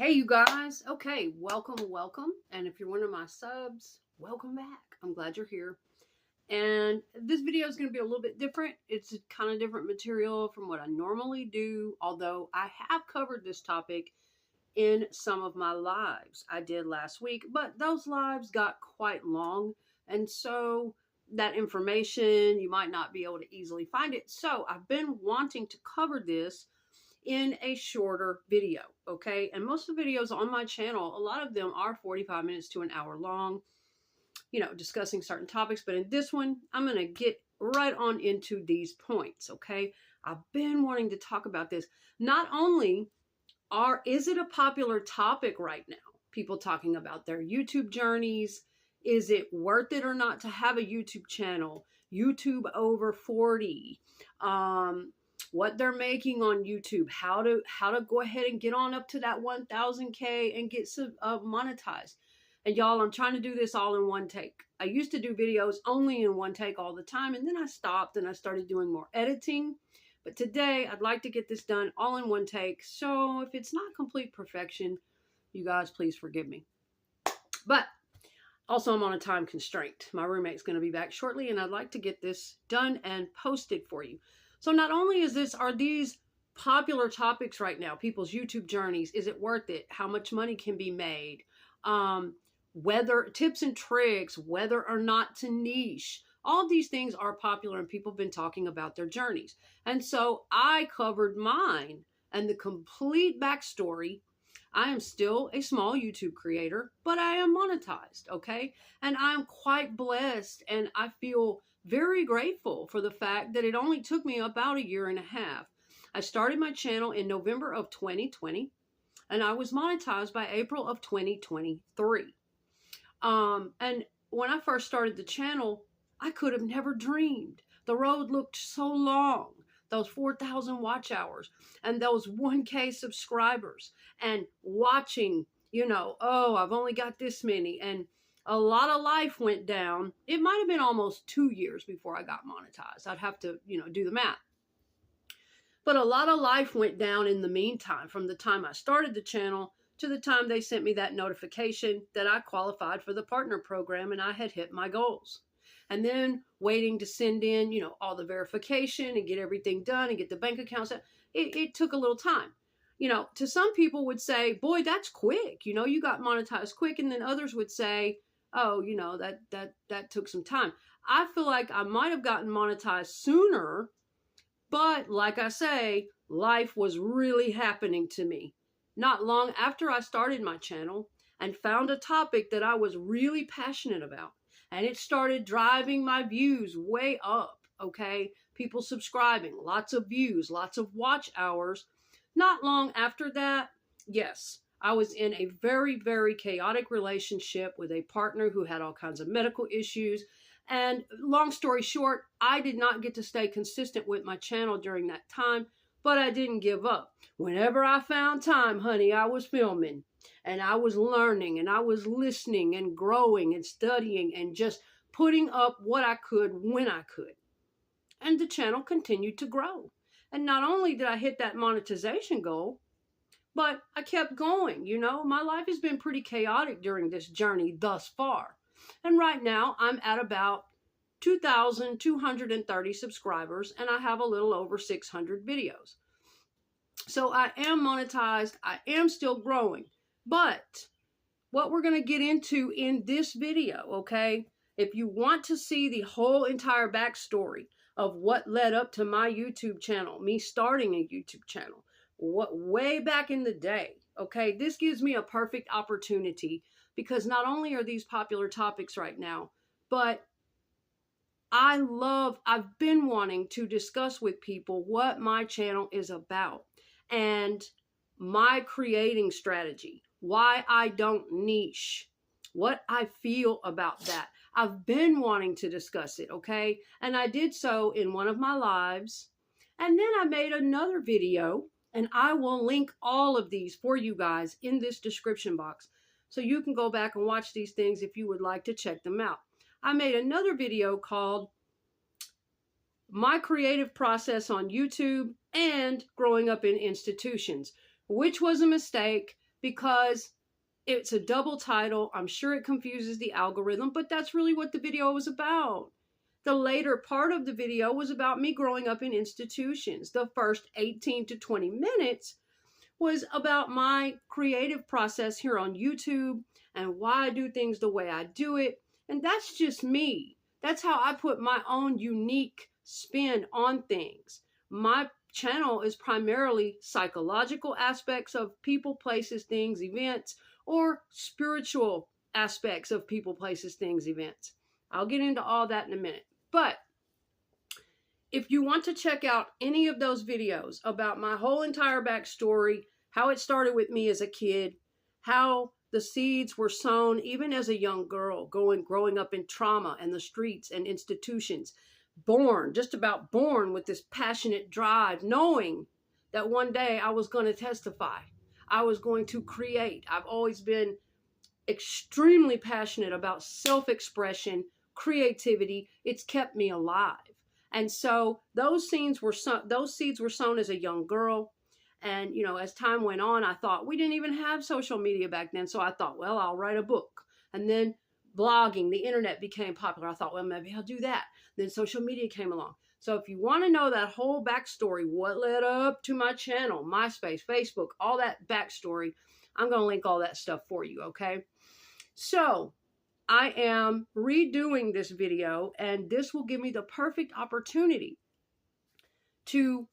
Hey, you guys. Okay, welcome. And if you're one of my subs, welcome back. I'm glad you're here. And this video is going to be a little bit different. It's kind of different material from what I normally do, although I have covered this topic in some of my lives I did last week, but those lives got quite long. And so that information, you might not be able to easily find it. So I've been wanting to cover this in a shorter video, okay? And most of the videos on my channel, a lot of them are 45 minutes to an hour long, discussing certain topics. But in this one, I'm going to get right on into these points, okay? I've been wanting to talk about this. Not only is it a popular topic right now, people talking about their YouTube journeys, is it worth it or not to have a YouTube channel, YouTube over 40, what they're making on YouTube, how to go ahead and get on up to that 1,000K and get monetized. And y'all, I'm trying to do this all in one take. I used to do videos only in one take all the time, and then I stopped and I started doing more editing. But today, I'd like to get this done all in one take. So if it's not complete perfection, you guys, please forgive me. But also, I'm on a time constraint. My roommate's going to be back shortly, and I'd like to get this done and posted for you. So not only are these popular topics right now, people's YouTube journeys, is it worth it? How much money can be made? Whether tips and tricks, whether or not to niche. All these things are popular and people have been talking about their journeys. And so I covered mine and the complete backstory. I am still a small YouTube creator, but I am monetized, okay? And I'm quite blessed, and I feel very grateful for the fact that it only took me about a year and a half. I started my channel in November of 2020, and I was monetized by April of 2023. And when I first started the channel, I could have never dreamed. The road looked so long. Those 4,000 watch hours and those 1K subscribers and watching, I've only got this many. And a lot of life went down. It might have been almost 2 years before I got monetized. I'd have to, do the math. But a lot of life went down in the meantime, from the time I started the channel to the time they sent me that notification that I qualified for the partner program and I had hit my goals. And then waiting to send in, all the verification and get everything done and get the bank accounts. It took a little time. To some people would say, boy, that's quick. You got monetized quick. And then others would say, oh, that took some time. I feel like I might have gotten monetized sooner, but like I say, life was really happening to me. Not long after I started my channel and found a topic that I was really passionate about. And it started driving my views way up, okay? People subscribing, lots of views, lots of watch hours. Not long after that, yes, I was in a very, very chaotic relationship with a partner who had all kinds of medical issues. And long story short, I did not get to stay consistent with my channel during that time, but I didn't give up. Whenever I found time, honey, I was filming. And I was learning and I was listening and growing and studying and just putting up what I could when I could. And the channel continued to grow. And not only did I hit that monetization goal, but I kept going. My life has been pretty chaotic during this journey thus far. And right now I'm at about 2,230 subscribers and I have a little over 600 videos. So I am monetized. I am still growing. But what we're going to get into in this video, okay, if you want to see the whole entire backstory of what led up to my YouTube channel, me starting a YouTube channel, way back in the day, okay, this gives me a perfect opportunity because not only are these popular topics right now, but I've been wanting to discuss with people what my channel is about and my creating strategy. Why I don't niche, what I feel about that. I've been wanting to discuss it, okay? And I did so in one of my lives. And then I made another video, and I will link all of these for you guys in this description box. So you can go back and watch these things if you would like to check them out. I made another video called My Creative Process on YouTube and Growing Up in Institutions, which was a mistake. because it's a double title. I'm sure it confuses the algorithm, but that's really what the video was about. The later part of the video was about me growing up in institutions. The first 18 to 20 minutes was about my creative process here on YouTube and why I do things the way I do it. And that's just me. That's how I put my own unique spin on things. My channel is primarily psychological aspects of people, places, things, events, or spiritual aspects of people, places, things, events. I'll get into all that in a minute. But if you want to check out any of those videos about my whole entire backstory, how it started with me as a kid, how the seeds were sown even as a young girl, growing up in trauma and the streets and institutions, just about born with this passionate drive, knowing that one day I was going to testify. I was going to create. I've always been extremely passionate about self-expression, creativity. It's kept me alive. And so those seeds were sown as a young girl. And, you know, as time went on, I thought we didn't even have social media back then. So I thought, well, I'll write a book. And then blogging, the internet became popular. I thought, well, maybe I'll do that. Then social media came along. So if you want to know that whole backstory, what led up to my channel, MySpace, Facebook, all that backstory, I'm going to link all that stuff for you, okay? So I am redoing this video, and this will give me the perfect opportunity to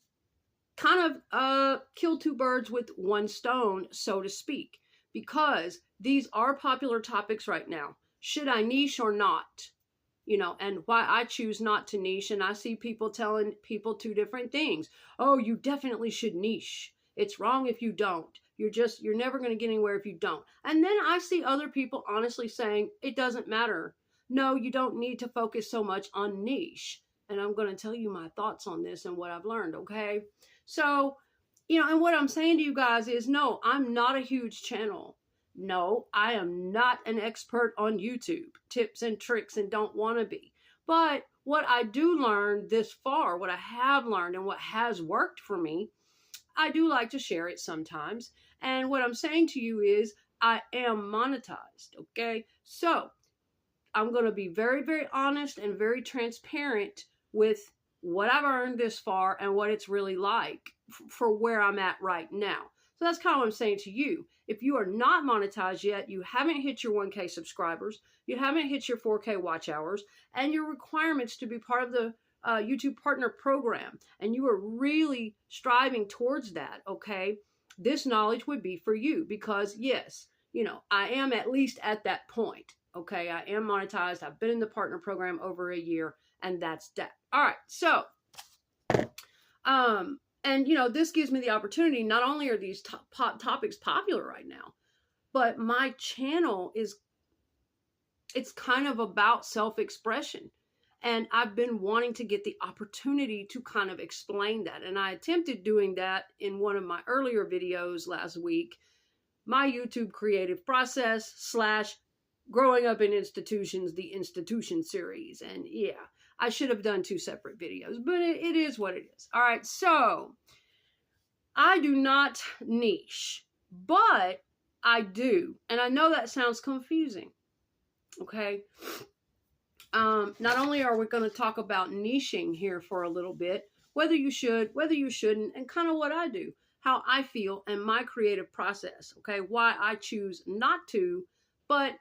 kind of kill two birds with one stone, so to speak, because these are popular topics right now. Should I niche or not? You know, and why I choose not to niche. And I see people telling people two different things. Oh, you definitely should niche. It's wrong if you don't. You're never going to get anywhere if you don't. And then I see other people honestly saying, it doesn't matter. No, you don't need to focus so much on niche. And I'm going to tell you my thoughts on this and what I've learned, okay? So, you know, and what I'm saying to you guys is, no, I'm not a huge channel. No, I am not an expert on YouTube, tips and tricks, and don't want to be. But what I do learn this far, what I have learned and what has worked for me, I do like to share it sometimes. And what I'm saying to you is I am monetized, okay? So I'm going to be very, very honest and very transparent with what I've earned this far and what it's really like for where I'm at right now. So that's kind of what I'm saying to you. If you are not monetized yet, you haven't hit your 1K subscribers, you haven't hit your 4K watch hours, and your requirements to be part of the YouTube Partner Program, and you are really striving towards that, okay, this knowledge would be for you because, yes, you know, I am at least at that point, okay? I am monetized. I've been in the Partner Program over a year, and that's that. All right, so, and, you know, this gives me the opportunity, not only are these topics popular right now, but my channel it's kind of about self-expression. And I've been wanting to get the opportunity to kind of explain that. And I attempted doing that in one of my earlier videos last week, my YouTube creative process / growing up in institutions, the institution series. And yeah, I should have done 2 separate videos, but it is what it is. All right, so I do not niche, but I do. And I know that sounds confusing, okay? Not only are we going to talk about niching here for a little bit, whether you should, whether you shouldn't, and kind of what I do, how I feel and my creative process, okay? Why I choose not to, but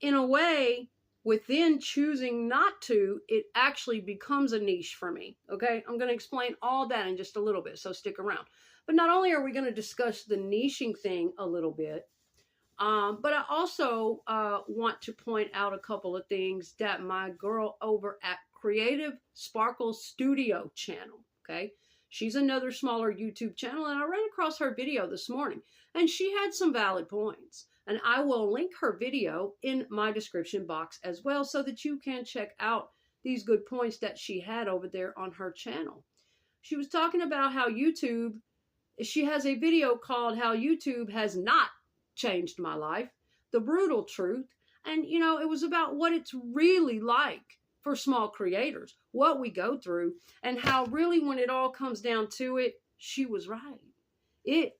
in a way, within choosing not to, it actually becomes a niche for me, okay? I'm going to explain all that in just a little bit, so stick around. But not only are we going to discuss the niching thing a little bit, but I also want to point out a couple of things that my girl over at Creative Sparkle Studio channel, okay? She's another smaller YouTube channel, and I ran across her video this morning, and she had some valid points. And I will link her video in my description box as well so that you can check out these good points that she had over there on her channel. She was talking about how she has a video called How YouTube Has Not Changed My Life, the brutal truth. And, you know, it was about what it's really like for small creators, what we go through, and how really when it all comes down to it, she was right. It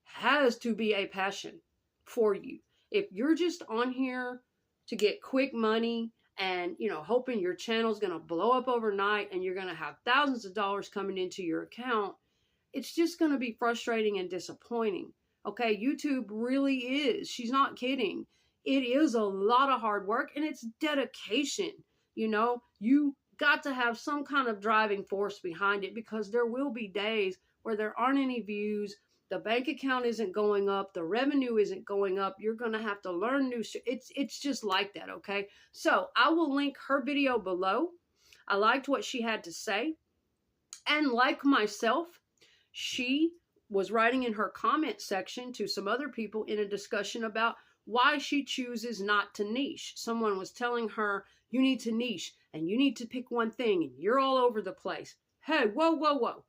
has to be a passion. for you. If you're just on here to get quick money and, hoping your channel's going to blow up overnight and you're going to have thousands of dollars coming into your account, it's just going to be frustrating and disappointing. Okay, YouTube really is. She's not kidding. It is a lot of hard work and it's dedication. You got to have some kind of driving force behind it, because there will be days where there aren't any views, the bank account isn't going up, the revenue isn't going up. You're going to have to learn new shit. It's just like that, okay? So I will link her video below. I liked what she had to say. And like myself, she was writing in her comment section to some other people in a discussion about why she chooses not to niche. Someone was telling her, you need to niche and you need to pick one thing and you're all over the place. Hey, whoa, whoa, whoa.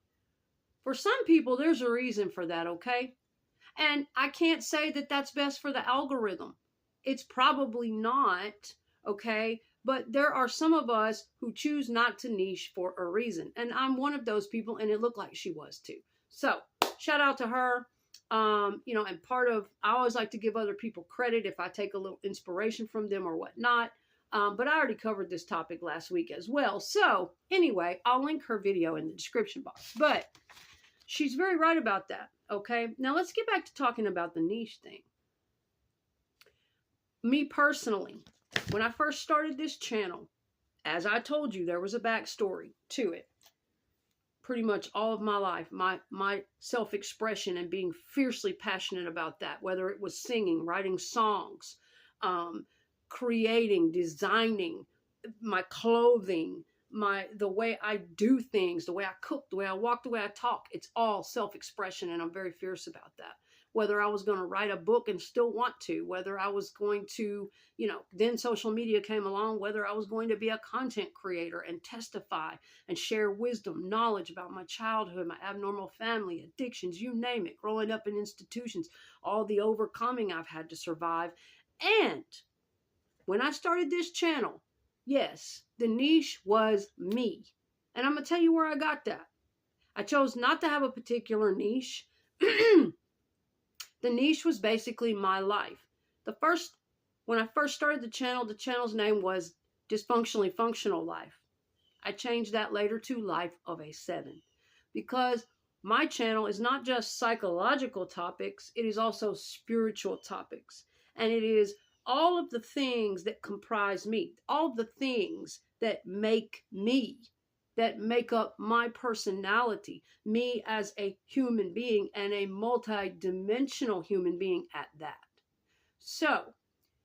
For some people, there's a reason for that, okay? And I can't say that that's best for the algorithm. It's probably not, okay? But there are some of us who choose not to niche for a reason. And I'm one of those people, and it looked like she was too. So shout out to her. And I always like to give other people credit if I take a little inspiration from them or whatnot. But I already covered this topic last week as well. So anyway, I'll link her video in the description box. But she's very right about that, okay? Now let's get back to talking about the niche thing. Me personally, when I first started this channel, as I told you, there was a backstory to it. Pretty much all of my life, my self-expression and being fiercely passionate about that, whether it was singing, writing songs, creating, designing, my clothing, the way I do things, the way I cook, the way I walk, the way I talk. It's all self-expression, and I'm very fierce about that. Whether I was going to write a book and still want to, whether I was going to, then social media came along, whether I was going to be a content creator and testify and share wisdom, knowledge about my childhood, my abnormal family, addictions, you name it, growing up in institutions, all the overcoming I've had to survive. And when I started this channel, yes, the niche was me. And I'm going to tell you where I got that. I chose not to have a particular niche. The niche was basically my life. When I first started the channel's name was Dysfunctionally Functional Life. I changed that later to Life of a 7, because my channel is not just psychological topics, it is also spiritual topics. And it is all of the things that comprise me, all of the things that make me, that make up my personality, me as a human being, and a multi-dimensional human being at that. So,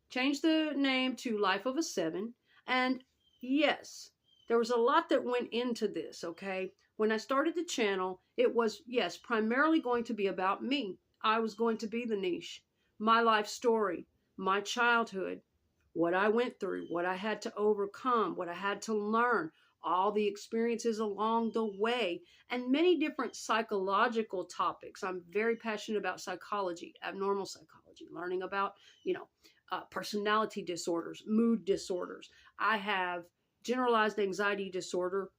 change the name to Life of a 7. And yes, there was a lot that went into this, okay? When I started the channel, it was, yes, primarily going to be about me. I was going to be the niche, my life story, my childhood, what I went through, what I had to overcome, what I had to learn, all the experiences along the way, and many different psychological topics. I'm very passionate about psychology, abnormal psychology, learning about, personality disorders, mood disorders. I have generalized anxiety disorder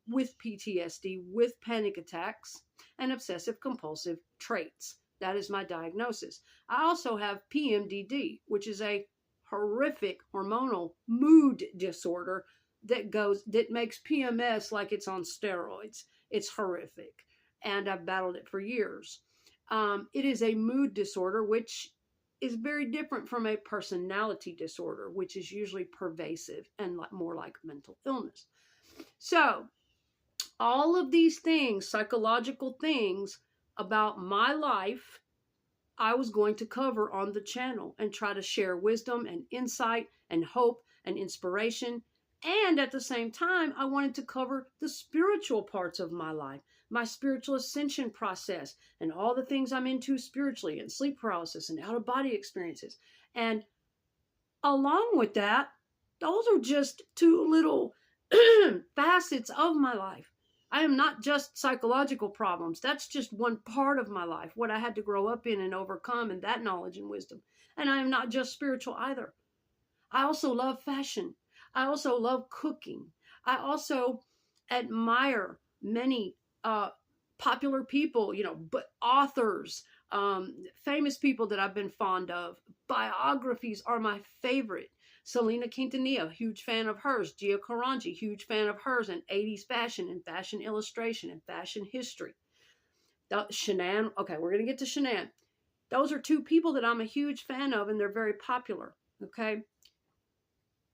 with PTSD, with panic attacks, and obsessive compulsive traits. That is my diagnosis. I also have PMDD, which is a horrific hormonal mood disorder that makes PMS like it's on steroids. It's horrific. And I've battled it for years. It is a mood disorder, which is very different from a personality disorder, which is usually pervasive and more like mental illness. So all of these things, psychological things about my life, I was going to cover on the channel and try to share wisdom and insight and hope and inspiration. And at the same time, I wanted to cover the spiritual parts of my life, my spiritual ascension process, and all the things I'm into spiritually, and sleep paralysis and out-of-body experiences. And along with that, those are just two little facets of my life. I am not just psychological problems. That's just one part of my life, what I had to grow up in and overcome, and that knowledge and wisdom. And I am not just spiritual either. I also love fashion. I also love cooking. I also admire many popular people, but authors, famous people that I've been fond of. Biographies are my favorite. Selena Quintanilla, huge fan of hers. Gia Karanji, huge fan of hers, and 80s fashion and fashion illustration and fashion history. Shanann, okay, we're going to get to Shanann. Those are two people that I'm a huge fan of, and they're very popular, okay?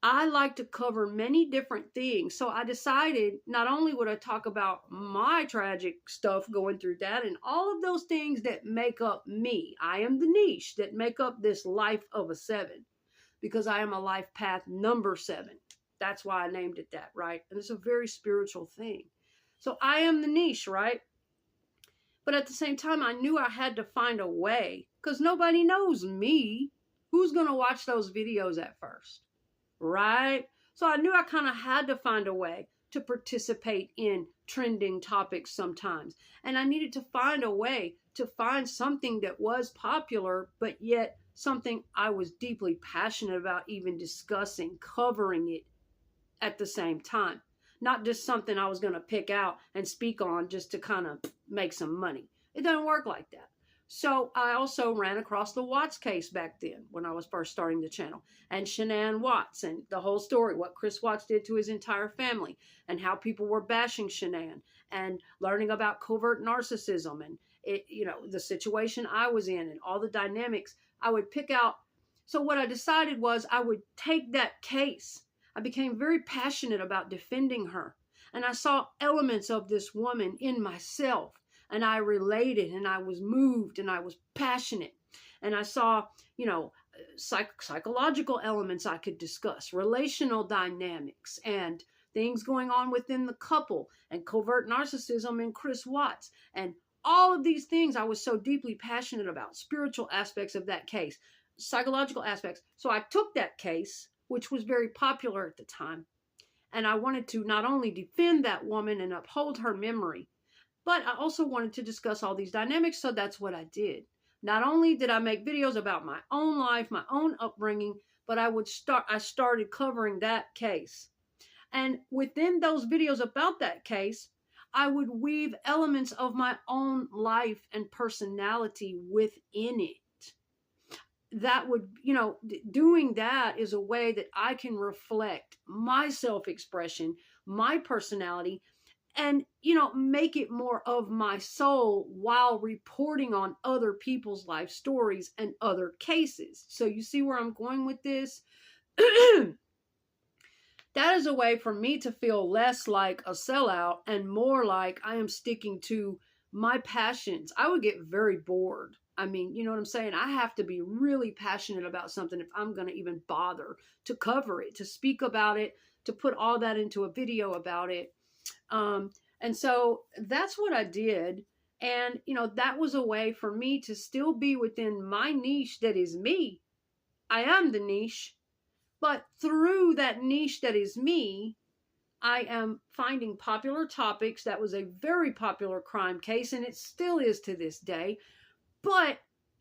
I like to cover many different things. So I decided not only would I talk about my tragic stuff going through that and all of those things that make up me. I am the niche that make up this life of a 7 because I am a life path number 7. That's why I named it that, right? And it's a very spiritual thing. So I am the niche, right? But at the same time, I knew I had to find a way because nobody knows me. Who's going to watch those videos at first? Right? So I knew I kind of had to find a way to participate in trending topics sometimes. And I needed to find a way to find something that was popular, but yet something I was deeply passionate about even discussing, covering it at the same time. Not just something I was going to pick out and speak on just to kind of make some money. It doesn't work like that. So I also ran across the Watts case back then when I was first starting the channel, and Shanann Watts and the whole story, what Chris Watts did to his entire family and how people were bashing Shanann and learning about covert narcissism and it, you know, the situation I was in and all the dynamics. I would pick out. So what I decided was I would take that case. I became very passionate about defending her, and I saw elements of this woman in myself. And I related and I was moved and I was passionate. And I saw, you know, psychological elements I could discuss, relational dynamics and things going on within the couple and covert narcissism in Chris Watts. And all of these things I was so deeply passionate about, spiritual aspects of that case, psychological aspects. So I took that case, which was very popular at the time, and I wanted to not only defend that woman and uphold her memory, but I also wanted to discuss all these dynamics, so that's what I did. Not only did I make videos about my own life, my own upbringing, but I started covering that case. And within those videos about that case, I would weave elements of my own life and personality within it. That would, you know, doing that is a way that I can reflect my self-expression, my personality, and, you know, make it more of my soul while reporting on other people's life stories and other cases. So you see where I'm going with this? That is a way for me to feel less like a sellout and more like I am sticking to my passions. I would get very bored. I mean, you know what I'm saying? I have to be really passionate about something if I'm going to even bother to cover it, to speak about it, to put all that into a video about it. And so that's what I did. And, you know, that was a way for me to still be within my niche that is me. I am the niche, but through that niche that is me, I am finding popular topics. That was a very popular crime case, and it still is to this day. But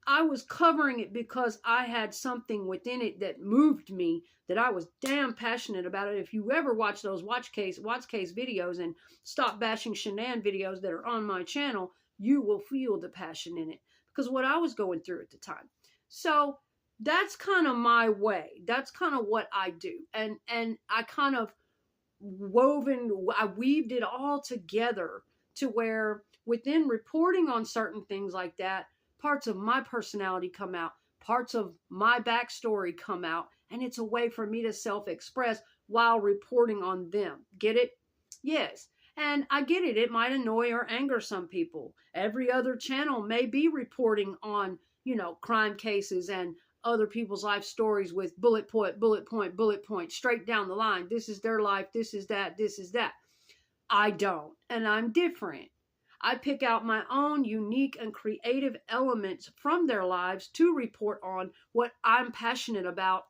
I was covering it because I had something within it that moved me, that I was damn passionate about it. If you ever watch those Watts case videos and Stop Bashing Shanann videos that are on my channel, you will feel the passion in it because what I was going through at the time. So that's kind of my way. That's kind of what I do. And I kind of I weaved it all together to where within reporting on certain things like that, parts of my personality come out, parts of my backstory come out, and it's a way for me to self-express while reporting on them. Get it? Yes. And I get it. It might annoy or anger some people. Every other channel may be reporting on, you know, crime cases and other people's life stories with bullet point, straight down the line. This is their life. This is that. This is that. I don't. And I'm different. I pick out my own unique and creative elements from their lives to report on what I'm passionate about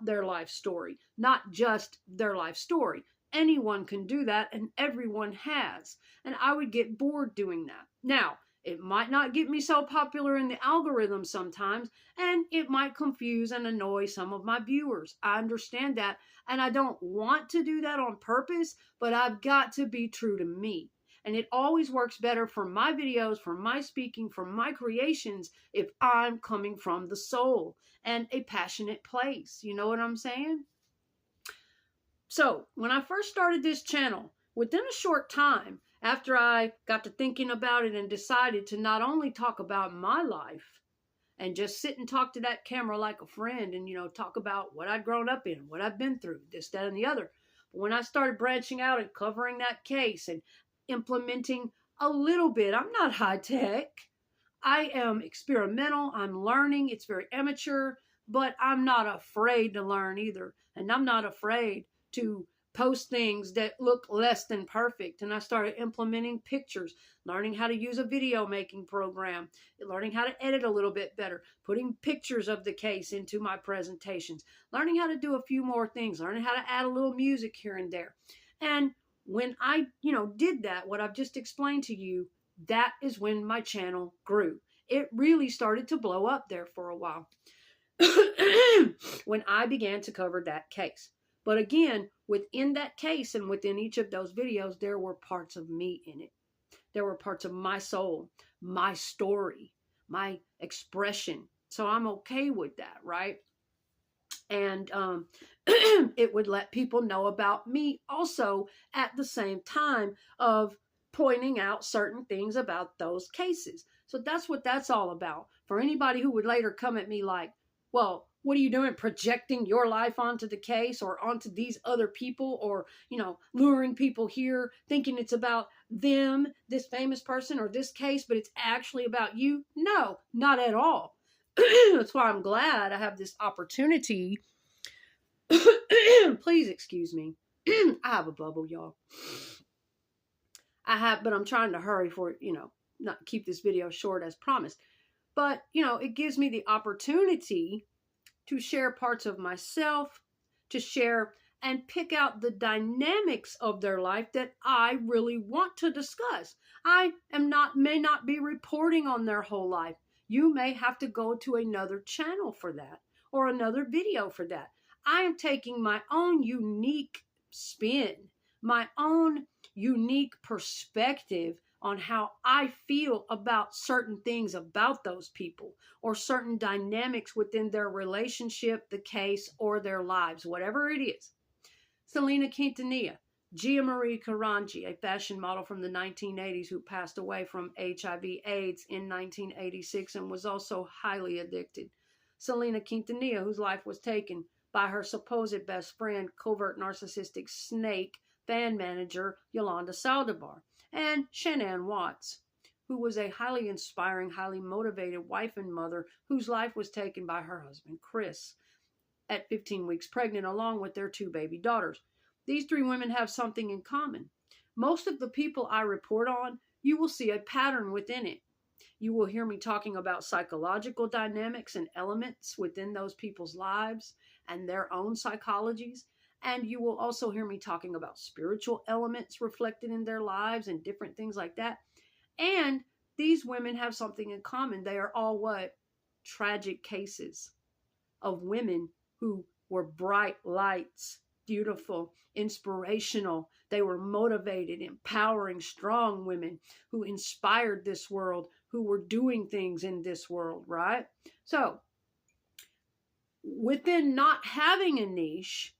their life story, not just their life story. Anyone can do that, and everyone has. And I would get bored doing that. Now, it might not get me so popular in the algorithm sometimes, and it might confuse and annoy some of my viewers. I understand that, and I don't want to do that on purpose, but I've got to be true to me. And it always works better for my videos, for my speaking, for my creations, if I'm coming from the soul and a passionate place. You know what I'm saying? So when I first started this channel, within a short time after I got to thinking about it and decided to not only talk about my life and just sit and talk to that camera like a friend and, talk about what I'd grown up in, what I've been through, this, that, and the other. But when I started branching out and covering that case and implementing a little bit, I'm not high tech. I am experimental. I'm learning. It's very amateur, but I'm not afraid to learn either. And I'm not afraid to post things that look less than perfect. And I started implementing pictures, learning how to use a video making program, learning how to edit a little bit better, putting pictures of the case into my presentations, learning how to do a few more things, learning how to add a little music here and there. And when I, did that, what I've just explained to you, that is when my channel grew. It really started to blow up there for a while when I began to cover that case. But again, within that case and within each of those videos, there were parts of me in it. There were parts of my soul, my story, my expression. So I'm okay with that, right? And it would let people know about me also at the same time of pointing out certain things about those cases. So that's what that's all about. For anybody who would later come at me like, well, what are you doing, projecting your life onto the case or onto these other people, or, luring people here thinking it's about them, this famous person or this case, but it's actually about you? No, not at all. That's why I'm glad I have this opportunity. Please excuse me. I have a bubble, y'all. But I'm trying to hurry for, not keep this video short as promised. But, it gives me the opportunity to share parts of myself, to share and pick out the dynamics of their life that I really want to discuss. I may not be reporting on their whole life. You may have to go to another channel for that or another video for that. I am taking my own unique spin, my own unique perspective on how I feel about certain things about those people or certain dynamics within their relationship, the case, or their lives, whatever it is. Selena Quintanilla, Gia Marie Carangi, a fashion model from the 1980s who passed away from HIV/AIDS in 1986 and was also highly addicted. Selena Quintanilla, whose life was taken by her supposed best friend, covert narcissistic snake, fan manager Yolanda Saldivar. And Shanann Watts, who was a highly inspiring, highly motivated wife and mother whose life was taken by her husband, Chris, at 15 weeks pregnant, along with their 2 baby daughters. These 3 women have something in common. Most of the people I report on, you will see a pattern within it. You will hear me talking about psychological dynamics and elements within those people's lives and their own psychologies. And you will also hear me talking about spiritual elements reflected in their lives and different things like that. And these women have something in common. They are all what? Tragic cases of women who were bright lights, beautiful, inspirational. They were motivated, empowering, strong women who inspired this world, who were doing things in this world, right? So, within not having a niche,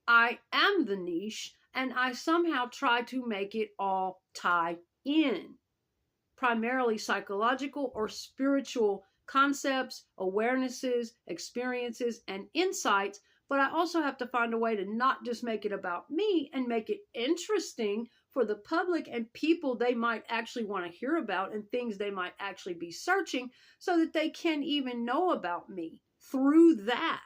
I am the niche, and I somehow try to make it all tie in. Primarily psychological or spiritual concepts, awarenesses, experiences, and insights, but I also have to find a way to not just make it about me and make it interesting for the public and people they might actually want to hear about and things they might actually be searching so that they can even know about me through that.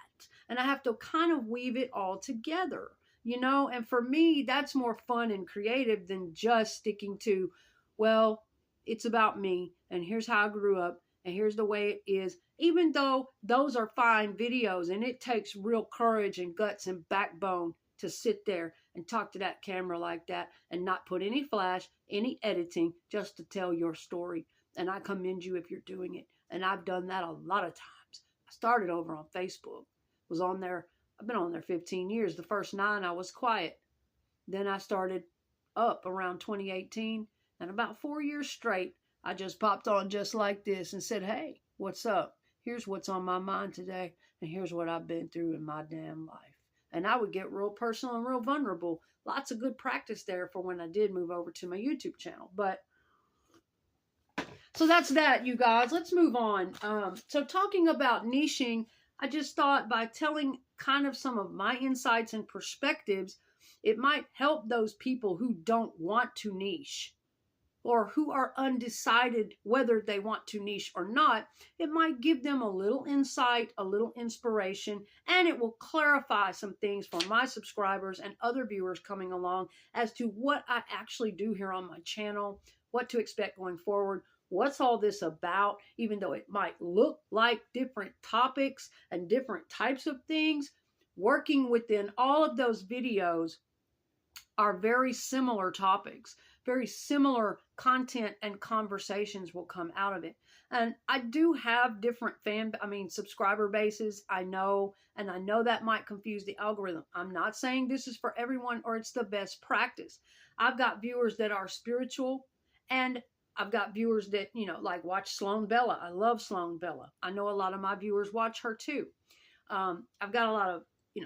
And I have to kind of weave it all together, and for me, that's more fun and creative than just sticking to, well, it's about me, and here's how I grew up, and here's the way it is, even though those are fine videos, and it takes real courage and guts and backbone to sit there and talk to that camera like that and not put any flash, any editing, just to tell your story. And I commend you if you're doing it. And I've done that a lot of times. I started over on Facebook. Was on there. I've been on there 15 years. The first 9 I was quiet. Then I started up around 2018. And about 4 years straight, I just popped on just like this and said, hey, what's up? Here's what's on my mind today, and here's what I've been through in my damn life. And I would get real personal and real vulnerable. Lots of good practice there for when I did move over to my YouTube channel. But so that's that, you guys. Let's move on. So talking about niching, I just thought by telling kind of some of my insights and perspectives, it might help those people who don't want to niche or who are undecided whether they want to niche or not. It might give them a little insight, a little inspiration, and it will clarify some things for my subscribers and other viewers coming along as to what I actually do here on my channel, what to expect going forward. What's all this about? Even though it might look like different topics and different types of things, working within all of those videos are very similar topics, very similar content and conversations will come out of it. And I do have different subscriber bases, I know, and I know that might confuse the algorithm. I'm not saying this is for everyone or it's the best practice. I've got viewers that are spiritual, and I've got viewers that, like watch Sloan Bella. I love Sloan Bella. I know a lot of my viewers watch her too. I've got a lot of,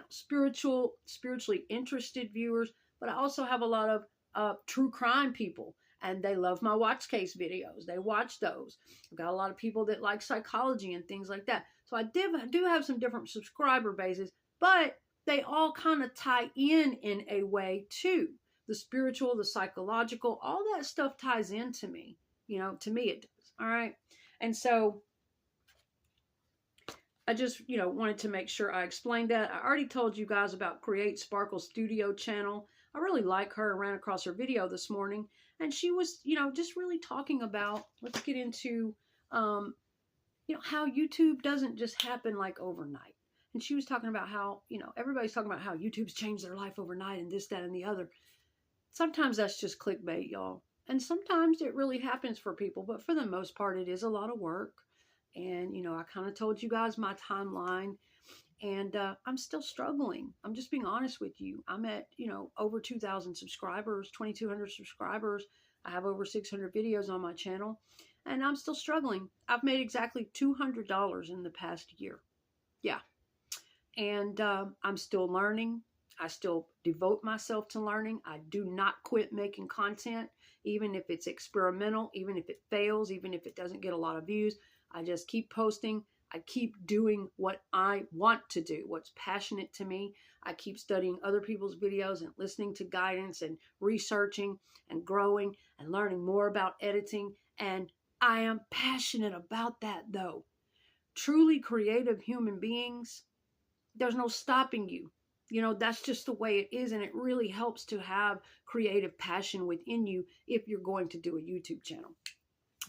spiritually interested viewers, but I also have a lot of true crime people, and they love my watch case videos. They watch those. I've got a lot of people that like psychology and things like that. So I do have some different subscriber bases, but they all kind of tie in a way too. The spiritual, the psychological, all that stuff ties into me. To me it does. All right. And so I just, wanted to make sure I explained that. I already told you guys about Create Sparkle Studio channel. I really like her. I ran across her video this morning, and she was, just really talking about, let's get into, how YouTube doesn't just happen like overnight. And she was talking about how, everybody's talking about how YouTube's changed their life overnight and this, that, and the other. Sometimes that's just clickbait, y'all. And sometimes it really happens for people, but for the most part, it is a lot of work. And, I kind of told you guys my timeline, and I'm still struggling. I'm just being honest with you. I'm at, over 2,000 subscribers, 2,200 subscribers. I have over 600 videos on my channel, and I'm still struggling. I've made exactly $200 in the past year. Yeah. And I'm still learning. I still devote myself to learning. I do not quit making content, even if it's experimental, even if it fails, even if it doesn't get a lot of views. I just keep posting. I keep doing what I want to do, what's passionate to me. I keep studying other people's videos and listening to guidance and researching and growing and learning more about editing. And I am passionate about that, though. Truly creative human beings, there's no stopping you. That's just the way it is, and it really helps to have creative passion within you if you're going to do a YouTube channel.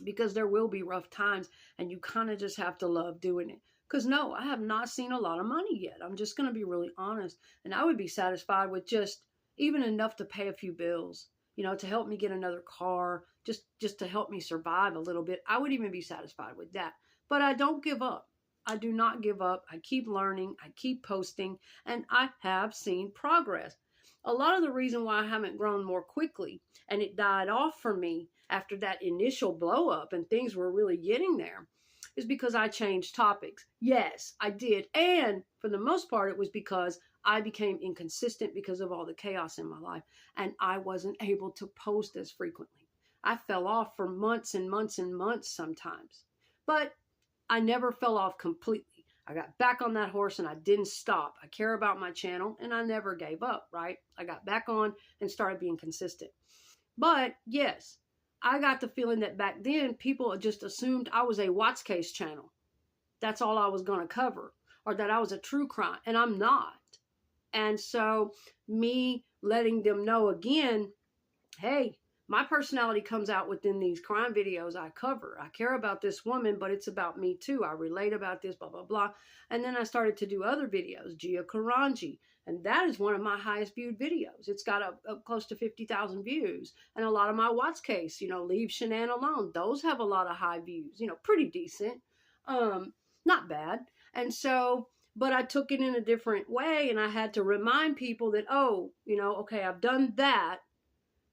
Because there will be rough times, and you kind of just have to love doing it. Because no, I have not seen a lot of money yet. I'm just going to be really honest. And I would be satisfied with just even enough to pay a few bills, to help me get another car, just to help me survive a little bit. I would even be satisfied with that. But I don't give up. I do not give up. I keep learning. I keep posting, and I have seen progress. A lot of the reason why I haven't grown more quickly and it died off for me after that initial blow up and things were really getting there is because I changed topics. Yes, I did. And for the most part, it was because I became inconsistent because of all the chaos in my life, and I wasn't able to post as frequently. I fell off for months and months and months sometimes, but I never fell off completely. I got back on that horse and I didn't stop. I care about my channel and I never gave up, right? I got back on and started being consistent. But yes, I got the feeling that back then people just assumed I was a watch case channel. That's all I was going to cover, or that I was a true crime, and I'm not. And so me letting them know again, hey, my personality comes out within these crime videos I cover. I care about this woman, but it's about me too. I relate about this, blah, blah, blah. And then I started to do other videos, Gia Karanji. And that is one of my highest viewed videos. It's got up close to 50,000 views. And a lot of my watch case, Leave Shanann Alone. Those have a lot of high views, pretty decent. Not bad. And so, but I took it in a different way, and I had to remind people that, okay, I've done that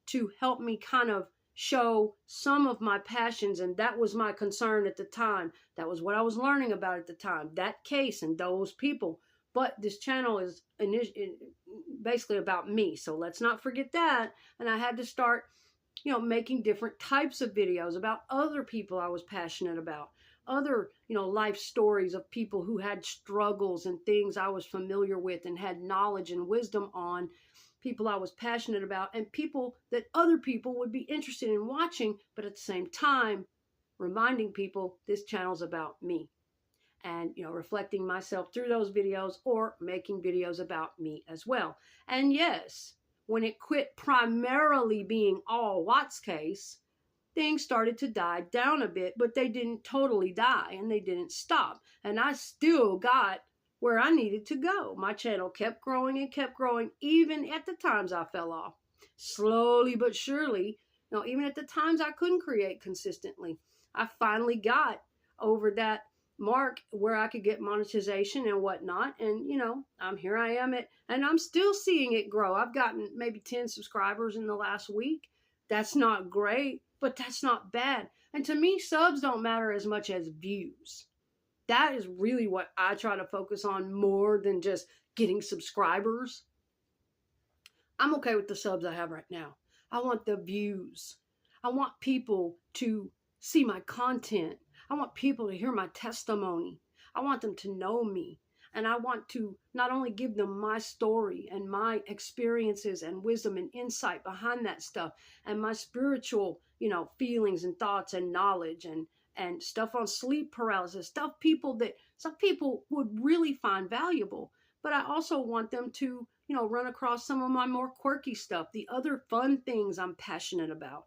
to help me kind of show some of my passions, and that was my concern at the time. That was what I was learning about at the time, that case and those people. But this channel is basically about me, so let's not forget that. And I had to start, making different types of videos about other people I was passionate about, other, life stories of people who had struggles and things I was familiar with and had knowledge and wisdom on, people I was passionate about, and people that other people would be interested in watching, but at the same time, reminding people this channel's about me. And, reflecting myself through those videos or making videos about me as well. And yes, when it quit primarily being all Watt's case, things started to die down a bit, but they didn't totally die and they didn't stop. And I still got where I needed to go. My channel kept growing and kept growing, even at the times I fell off. Slowly but surely, even at the times I couldn't create consistently, I finally got over that mark where I could get monetization and whatnot. And, here I am and I'm still seeing it grow. I've gotten maybe 10 subscribers in the last week. That's not great, but that's not bad. And to me, subs don't matter as much as views. That is really what I try to focus on more than just getting subscribers. I'm okay with the subs I have right now. I want the views. I want people to see my content. I want people to hear my testimony. I want them to know me. And I want to not only give them my story and my experiences and wisdom and insight behind that stuff and my spiritual, feelings and thoughts and knowledge and stuff on sleep paralysis, stuff that some people would really find valuable. But I also want them to, run across some of my more quirky stuff, the other fun things I'm passionate about.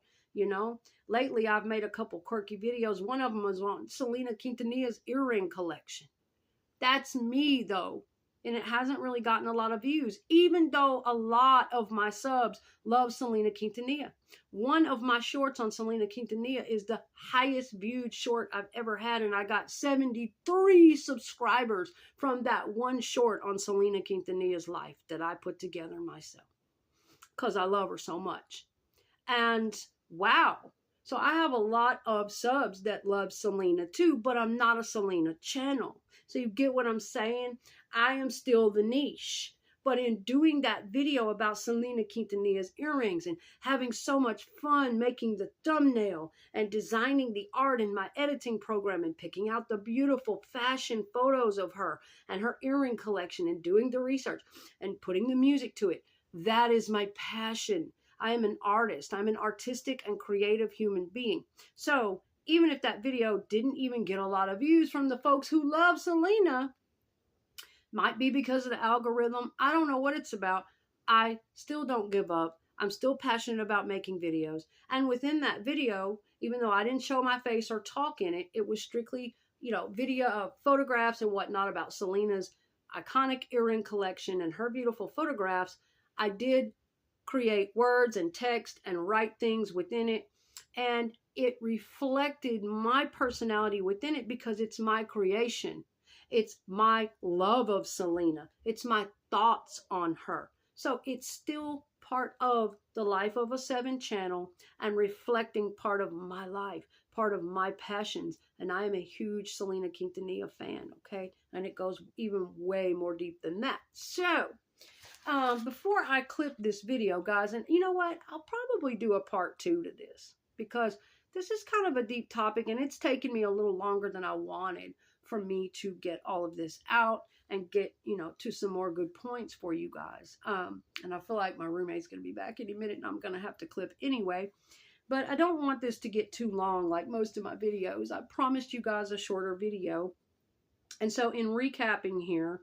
Lately I've made a couple quirky videos. One of them was on Selena Quintanilla's earring collection. That's me though. And it hasn't really gotten a lot of views, even though a lot of my subs love Selena Quintanilla. One of my shorts on Selena Quintanilla is the highest viewed short I've ever had. And I got 73 subscribers from that one short on Selena Quintanilla's life that I put together myself because I love her so much. And wow. So I have a lot of subs that love Selena too, but I'm not a Selena channel. So you get what I'm saying? I am still the niche. But in doing that video about Selena Quintanilla's earrings and having so much fun making the thumbnail and designing the art in my editing program and picking out the beautiful fashion photos of her and her earring collection and doing the research and putting the music to it, that is my passion. I am an artist. I'm an artistic and creative human being. So even if that video didn't even get a lot of views from the folks who love Selena, might be because of the algorithm. I don't know what it's about. I still don't give up. I'm still passionate about making videos. And within that video, even though I didn't show my face or talk in it, it was strictly, video, photographs and whatnot about Selena's iconic earring collection and her beautiful photographs. I did create words and text and write things within it. And it reflected my personality within it because it's my creation. It's my love of Selena. It's my thoughts on her. So it's still part of the Life of a 7 channel and reflecting part of my life, part of my passions. And I am a huge Selena Quintanilla fan, okay? And it goes even way more deep than that. So before I clip this video, guys, and you know what? I'll probably do a part 2 to this because this is kind of a deep topic and it's taken me a little longer than I wanted for me to get all of this out and get, to some more good points for you guys. And I feel like my roommate's going to be back any minute and I'm going to have to clip anyway. But I don't want this to get too long like most of my videos. I promised you guys a shorter video. And so in recapping here,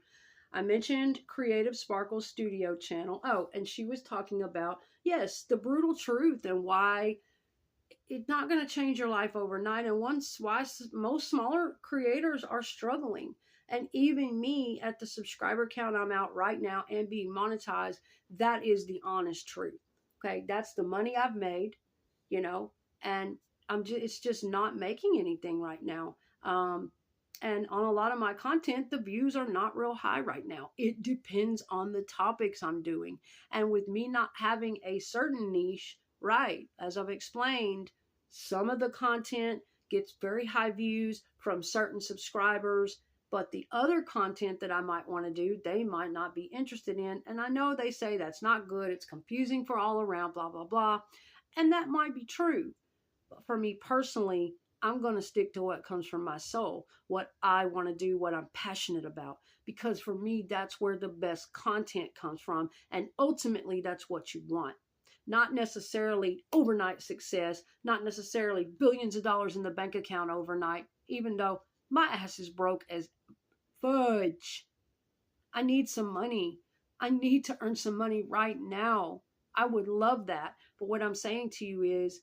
I mentioned Creative Sparkle Studio channel. Oh, and she was talking about, yes, the brutal truth and why it's not going to change your life overnight. And why most smaller creators are struggling. And even me at the subscriber count I'm out right now and being monetized, that is the honest truth. Okay, that's the money I've made, and it's just not making anything right now. And on a lot of my content, the views are not real high right now. It depends on the topics I'm doing. And with me not having a certain niche, right, as I've explained, some of the content gets very high views from certain subscribers, but the other content that I might want to do, they might not be interested in. And I know they say that's not good. It's confusing for all around, blah, blah, blah. And that might be true. But for me personally, I'm going to stick to what comes from my soul, what I want to do, what I'm passionate about. Because for me, that's where the best content comes from. And ultimately, that's what you want. Not necessarily overnight success, not necessarily billions of dollars in the bank account overnight, even though my ass is broke as fudge. I need some money. I need to earn some money right now. I would love that. But what I'm saying to you is,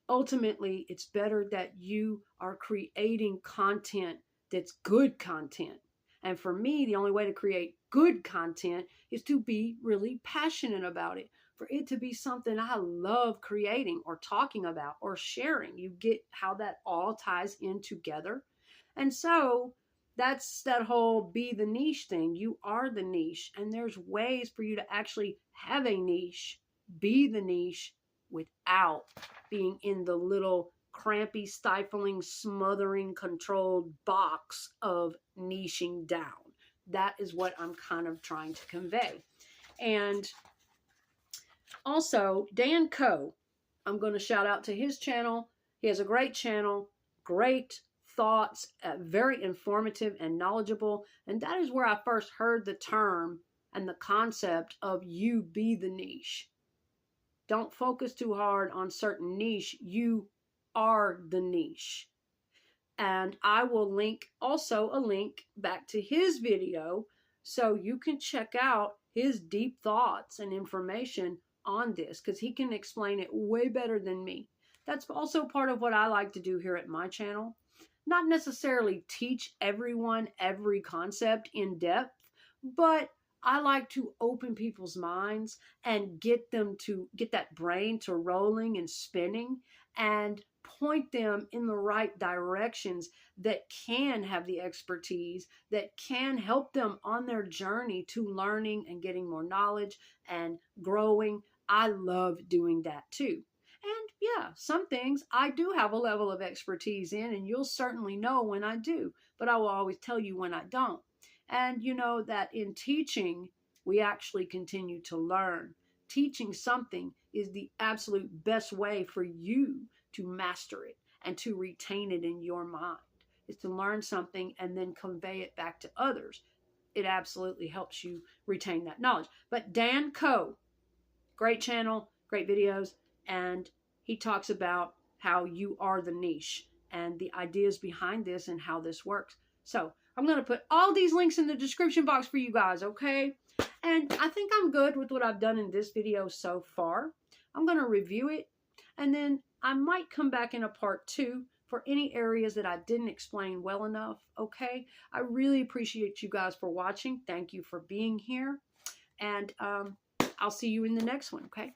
ultimately, it's better that you are creating content that's good content. And for me, the only way to create good content is to be really passionate about it, for it to be something I love creating or talking about or sharing. You get how that all ties in together. And so that's that whole be the niche thing. You are the niche, and there's ways for you to actually have a niche, be the niche, without being in the little crampy, stifling, smothering, controlled box of niching down. That is what I'm kind of trying to convey. And also, Dan Coe, I'm going to shout out to his channel. He has a great channel, great thoughts, very informative and knowledgeable. And that is where I first heard the term and the concept of you be the niche. Don't focus too hard on certain niche. You are the niche. And I will link also a link back to his video so you can check out his deep thoughts and information on this, because he can explain it way better than me. That's also part of what I like to do here at my channel. Not necessarily teach everyone every concept in depth, but I like to open people's minds and get them to get that brain to rolling and spinning and point them in the right directions that can have the expertise, that can help them on their journey to learning and getting more knowledge and growing. I love doing that too. And yeah, some things I do have a level of expertise in, and you'll certainly know when I do, but I will always tell you when I don't. And you know that in teaching, we actually continue to learn. Teaching something is the absolute best way for you to master it and to retain it in your mind. Is to learn something and then convey it back to others. It absolutely helps you retain that knowledge. But Dan Coe, great channel, great videos, and he talks about how you are the niche and the ideas behind this and how this works. So I'm going to put all these links in the description box for you guys, okay? And I think I'm good with what I've done in this video so far. I'm going to review it, and then I might come back in a part 2 for any areas that I didn't explain well enough, okay? I really appreciate you guys for watching. Thank you for being here, and I'll see you in the next one, okay?